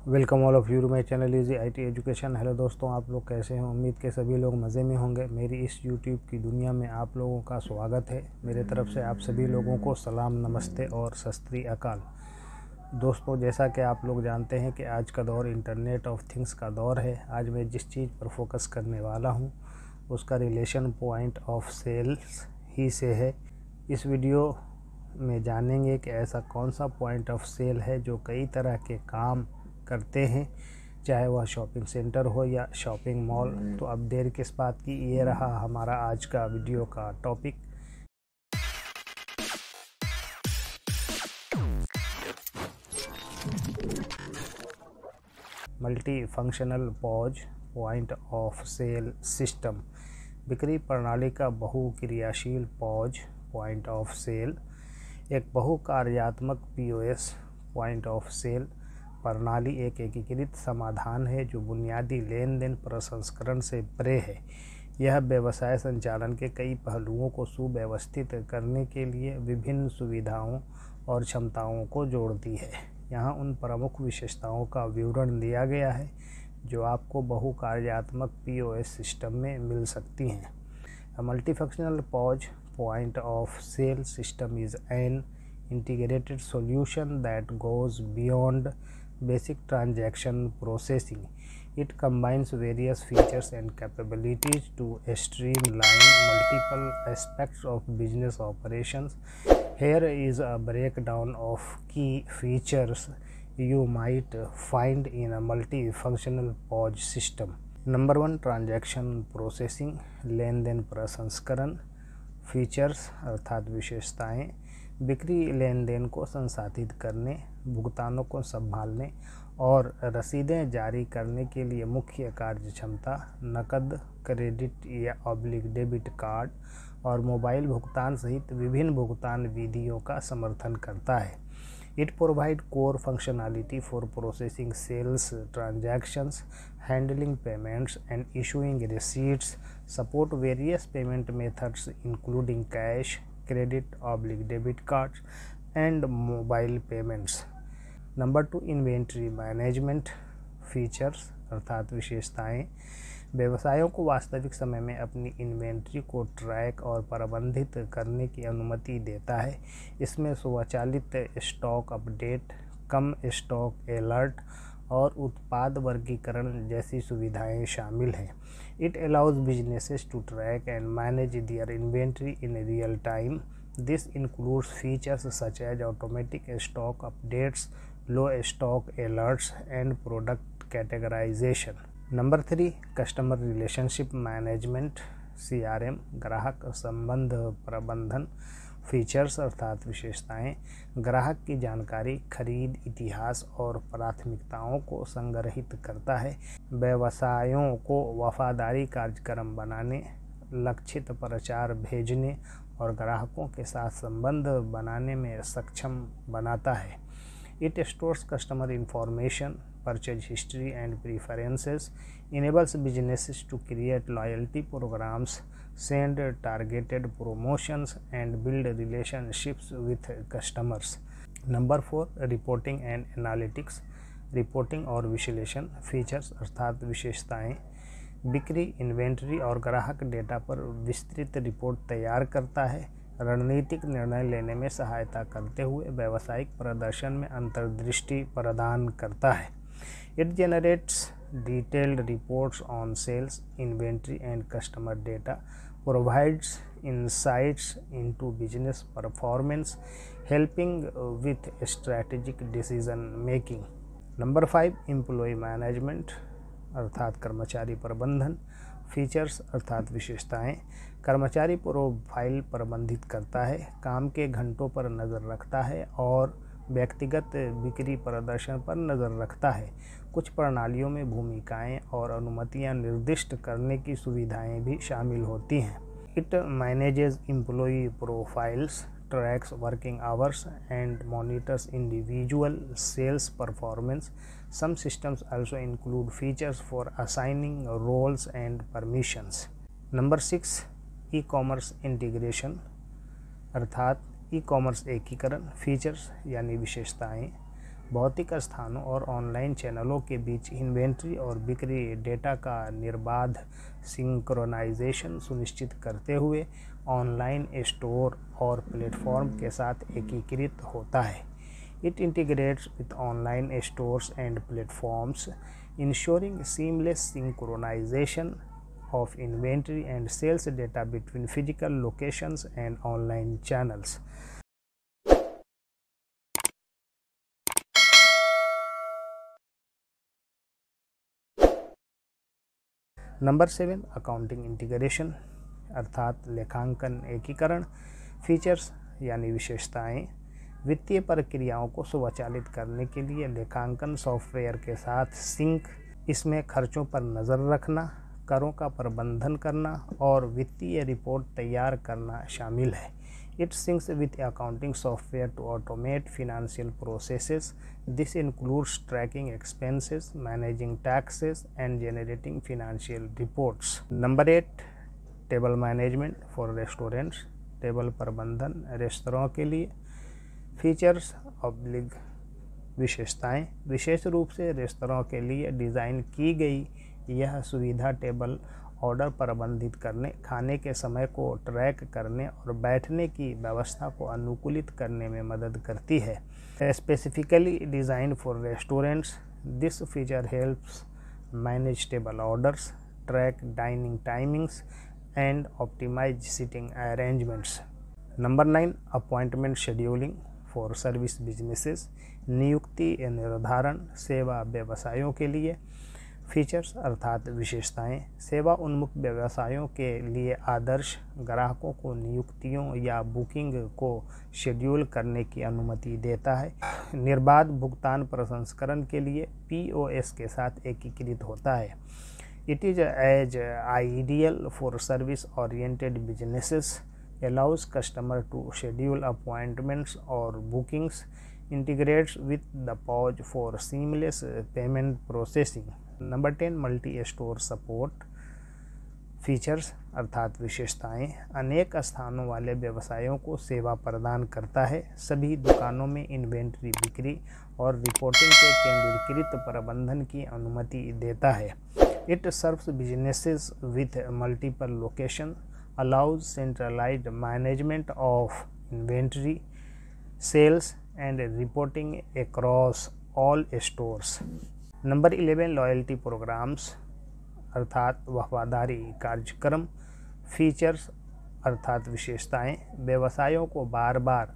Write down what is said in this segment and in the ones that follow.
Welcome all of you to my channel easy IT education. Hello दोस्तों, आप लोग कैसे हैं? उम्मीद के सभी लोग मज़े में होंगे। मेरी इस यूट्यूब की दुनिया में आप लोगों का स्वागत है। मेरे तरफ से आप सभी लोगों को सलाम, नमस्ते और सत श्री अकाल। दोस्तों, जैसा कि आप लोग जानते हैं कि आज का दौर इंटरनेट ऑफ थिंग्स का दौर है। आज मैं जिस चीज़ पर फोकस करने वाला हूँ उसका रिलेशन पॉइंट ऑफ सेल्स ही से है। इस वीडियो में जानेंगे कि ऐसा कौन सा पॉइंट ऑफ सेल है जो कई तरह के काम करते हैं, चाहे वह शॉपिंग सेंटर हो या शॉपिंग मॉल। तो अब देर किस बात की, ये रहा हमारा आज का वीडियो का topic. Multi functional POS point of sale system. बिक्री प्रणाली का बहुक्रियाशील पॉज पॉइंट ऑफ सेल एक बहुकार्यात्मक POS पॉइंट ऑफ सेल प्रणाली एक एकीकृत समाधान है जो बुनियादी लेन देन प्रसंस्करण से परे है। यह व्यवसाय संचालन के कई पहलुओं को सुव्यवस्थित करने के लिए विभिन्न सुविधाओं और क्षमताओं को जोड़ती है। यहाँ उन प्रमुख विशेषताओं का विवरण दिया गया है जो आपको बहुकार्यात्मक POS सिस्टम में मिल सकती हैं। A multifunctional POS point of sale system is an integrated solution that goes beyond basic transaction processing. It combines various features and capabilities to streamline multiple aspects of business operations. Here is a breakdown of key features you might find in a multifunctional POS system. Number 1, transaction processing, लेन देन प्रसंस्करण। Features अर्थात विशेषताएं, बिक्री लेन then को संसाधित करने, भुगतानों को संभालने और रसीदें जारी करने के लिए मुख्य कार्य क्षमता, नकद, क्रेडिट या डेबिट कार्ड और मोबाइल भुगतान सहित विभिन्न भुगतान विधियों का समर्थन करता है। It provides core functionality for processing sales transactions, handling payments and issuing receipts, support various payment methods including cash, credit, debit cards and mobile payments. Number 2, inventory management features अर्थात विशेषताएं, व्यवसायों को वास्तविक समय में अपनी इन्वेंट्री को ट्रैक और प्रबंधित करने की अनुमति देता है। इसमें स्वचालित स्टॉक अपडेट, कम स्टॉक अलर्ट और उत्पाद वर्गीकरण जैसी सुविधाएं शामिल हैं। It allows businesses to track and manage their inventory in real time. This includes features such as automatic stock updates, low stock alerts and product categorization. Number 3, customer relationship management CRM, ग्राहक संबंध प्रबंधन। Features अर्थात विशेषताएं, ग्राहक की जानकारी, खरीद इतिहास और प्राथमिकताओं को संग्रहित करता है। व्यवसायों को वफादारी कार्यक्रम बनाने, लक्षित प्रचार भेजने और ग्राहकों के साथ संबंध बनाने में सक्षम बनाता है। It stores customer information, purchase history and preferences, enables businesses to create loyalty programs, send targeted promotions and build relationships with customers. Number 4, reporting and analytics, reporting और विश्लेषण। फीचर्स अर्थात विशेषताएं, बिक्री, इन्वेंट्री और ग्राहक डेटा पर विस्तृत रिपोर्ट तैयार करता है। रणनीतिक निर्णय लेने में सहायता करते हुए व्यावसायिक प्रदर्शन में अंतर्दृष्टि प्रदान करता है। It generates detailed reports on sales, inventory and customer data, provides insights into business performance, helping with strategic decision making. Number 5, employee management अर्थात कर्मचारी प्रबंधन। फीचर्स अर्थात विशेषताएं, कर्मचारी प्रोफाइल प्रबंधित करता है, काम के घंटों पर नज़र रखता है और व्यक्तिगत बिक्री प्रदर्शन पर नज़र रखता है। कुछ प्रणालियों में भूमिकाएं और अनुमतियां निर्दिष्ट करने की सुविधाएं भी शामिल होती हैं। It manages employee profiles, tracks working hours and monitors individual sales performance. Some systems also include features for assigning roles and permissions. Number 6, e-commerce integration अर्थात ई-कॉमर्स एकीकरण। फीचर्स यानी विशेषताएं, भौतिक स्थानों और ऑनलाइन चैनलों के बीच इन्वेंट्री और बिक्री डेटा का निर्बाध सिंक्रोनाइजेशन सुनिश्चित करते हुए ऑनलाइन स्टोर और प्लेटफॉर्म के साथ एकीकृत होता है। It integrates with online stores and platforms, ensuring seamless synchronization of inventory and sales data between physical locations and online channels. Number 7 accounting integration अर्थात लेखांकन एकीकरण। फीचर्स यानी विशेषताएं। वित्तीय प्रक्रियाओं को स्वचालित करने के लिए लेखांकन सॉफ्टवेयर के साथ सिंक, इसमें खर्चों पर नज़र रखना, करों का प्रबंधन करना और वित्तीय रिपोर्ट तैयार करना शामिल है। It syncs with accounting software to automate financial processes. This includes tracking expenses, managing taxes and generating financial reports. Number 8 table management for restaurants. Table प्रबंधन रेस्तरां के लिए। फीचर्स ऑब्लिग विशेषताएं। विशेष रूप से रेस्तरां के लिए डिज़ाइन की गई यह सुविधा टेबल ऑर्डर प्रबंधित करने, खाने के समय को ट्रैक करने और बैठने की व्यवस्था को अनुकूलित करने में मदद करती है। Specifically design for restaurants, this feature helps manage table orders, track dining timings and optimize seating arrangements. Number 9 appointment scheduling for service businesses. नियुक्ति निर्धारण सेवा व्यवसायों के लिए। फीचर्स अर्थात विशेषताएं। सेवा उन्मुख व्यवसायों के लिए आदर्श ग्राहकों को नियुक्तियों या बुकिंग को शेड्यूल करने की अनुमति देता है। निर्बाध भुगतान प्रसंस्करण के लिए POS के साथ एकीकृत होता है। It is as ideal for service oriented businesses, allows customer to schedule appointments or bookings, integrates with the POS for seamless payment processing. Number 10 multi-store support features अर्थात विशेषताएं। अनेक स्थानों वाले व्यवसायों को सेवा प्रदान करता है। सभी दुकानों में इन्वेंट्री बिक्री और रिपोर्टिंग के केंद्रीकृत प्रबंधन की अनुमति देता है। It serves businesses with multiple location, allows centralized management of inventory, sales and reporting across all stores. Number 11 loyalty programs अर्थात वफादारी कार्यक्रम। फीचर्स अर्थात विशेषताएं। व्यवसायों को बार बार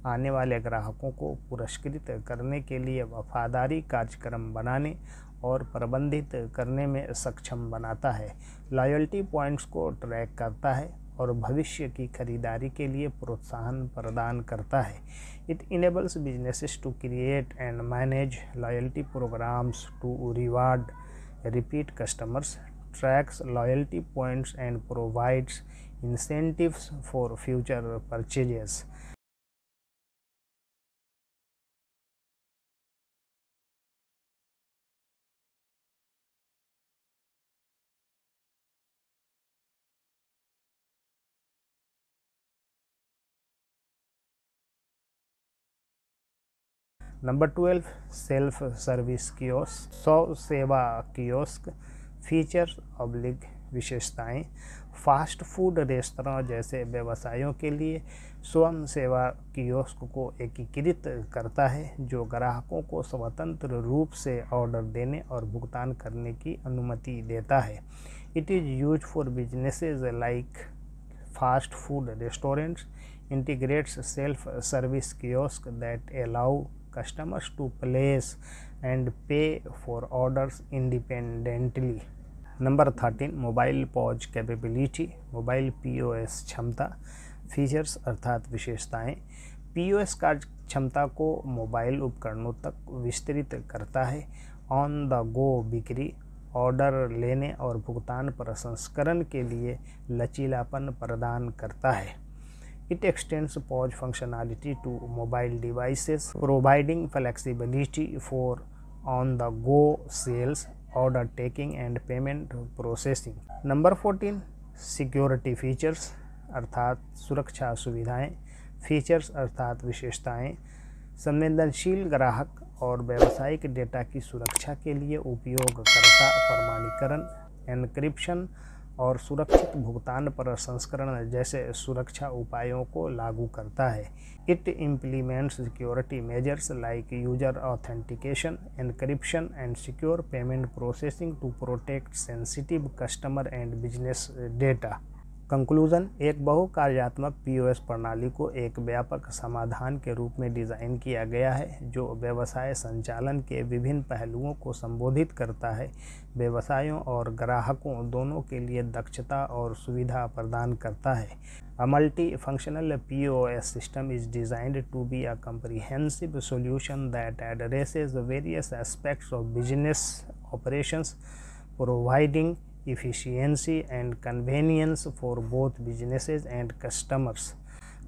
आने वाले ग्राहकों को पुरस्कृत करने के लिए वफादारी कार्यक्रम बनाने और प्रबंधित करने में सक्षम बनाता है। लॉयल्टी पॉइंट्स को ट्रैक करता है और भविष्य की खरीदारी के लिए प्रोत्साहन प्रदान करता है। It enables businesses to create and manage loyalty programs to reward repeat customers, tracks loyalty points and provides incentives for future purchases. Number 12 self service kiosk, स्वयं सेवा कियोस्क। फीचर्स ऑब्लिग विशेषताएं। फास्ट फूड रेस्तरां जैसे व्यवसायों के लिए स्वयं सेवा कियोस्क को एकीकृत करता है, जो ग्राहकों को स्वतंत्र रूप से ऑर्डर देने और भुगतान करने की अनुमति देता है। It is used for businesses like fast food restaurants, integrates self-service kiosk that allow customers to place and pay for orders independently. Number 13 mobile pause capability, mobile POS क्षमता। फीचर्स अर्थात विशेषताएं। POS कार्य क्षमता को मोबाइल उपकरणों तक विस्तृत करता है। ऑन द गो बिक्री, ऑर्डर लेने और भुगतान प्रसंस्करण के लिए लचीलापन प्रदान करता है। It extends POS functionality to mobile devices, providing flexibility for on-the-go sales, order taking and payment processing. Number 14 security features अर्थात सुरक्षा सुविधाएं। फीचर्स अर्थात विशेषताएं। संवेदनशील ग्राहक और व्यावसायिक डेटा की सुरक्षा के लिए उपयोगकर्ता प्रमाणीकरण, एन्क्रिप्शन और सुरक्षित भुगतान प्रसंस्करण जैसे सुरक्षा उपायों को लागू करता है। It implements security measures like user authentication, encryption and secure payment processing to protect sensitive customer and business data. Conclusion, एक बहुकार्यात्मक पीओएस प्रणाली को एक व्यापक समाधान के रूप में डिज़ाइन किया गया है जो व्यवसाय संचालन के विभिन्न पहलुओं को संबोधित करता है, व्यवसायों और ग्राहकों दोनों के लिए दक्षता और सुविधा प्रदान करता है। A multi-functional POS system is designed to be a comprehensive solution that addresses various aspects of business operations, providing efficiency and convenience for both businesses and customers.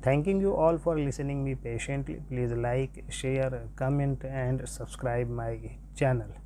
Thanking you all for listening me patiently. Please like, share, comment and subscribe my channel.